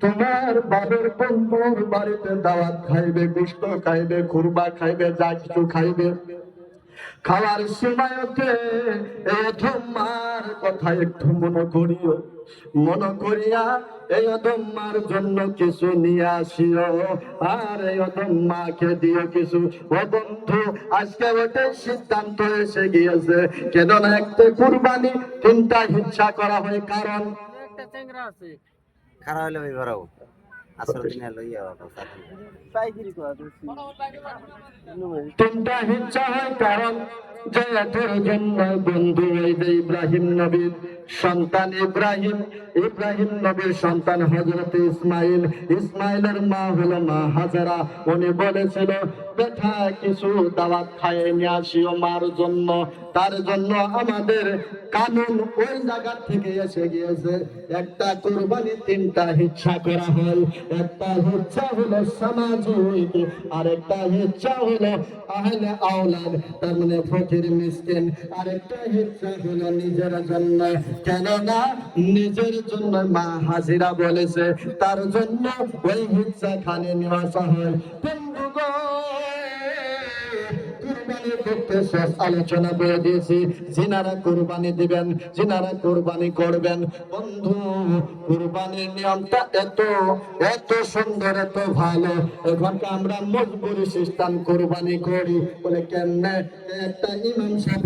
তোমার বাবার বন্ধুর বাড়িতে দাওয়াত খাইবে, গোশত খাইবে, খুরবা খাইবে, যা কিছু খাইবে, খাওয়ার সময়তে এই তোমার কথা একটু মনে করিও, মনে করিয়া এই মার জন্য কিছু নিয়ে আসিও, আর এই মাকে দিও কিছু। ও বন্ধু, আজকে ওটাই সিদ্ধান্ত এসে গিয়েছে। কেননা একটা কুরবানি তিনটা হিচ্ছা করা হয়, কারণ একটা চ্যাংরা আছে খারাপ হলে ওই ভরাও আসল দিনে লইয়া পাইকারি করা দিচ্ছি তিনটা হিচ্ছা হয়, কারণ যে এটার জন্য বন্ধু এই যে ইব্রাহিম নবীর সন্তান ইব্রাহিম, ইব্রাহিম নবীর সন্তান হযরত ইসমাইল, ইসমাইলের মা হলো মা হাজারা। উনি বলেছিল বেটা কিছু দাওয়াত খাইয়ে নিয়ে আসিও মার জন্য। তার জন্য আমাদের কানুন ওই জায়গা থেকে এসে গিয়েছে, একটা কুরবানি তিনটা হিচ্ছা করা হয়। একটা হিচ্ছা হলো সামাজিক, আর একটা হিচ্ছা হলো আহলে আওলাদ, তার মানে ফকির মিসকিন। আর একটা হিচ্ছা হলো নিজের জন্য, কেননা নিজের জন্য মা হাজিরা বলেছে, তার জন্য ওই হিচ্ছা খানে নেওয়া হয়। কুরবানি করতে শেষ আলোচনা করে দিয়েছি। যিনারা কুরবানি দিবেন, যিনারা কুরবানি করবেন, বন্ধু কুরবানির নিয়মটা এত এত সুন্দর, এত ভালো। এখন আমরা মজবুরি সিস্টেম কুরবানি করি বলে কেমনে, একটা ইমাম সাহেব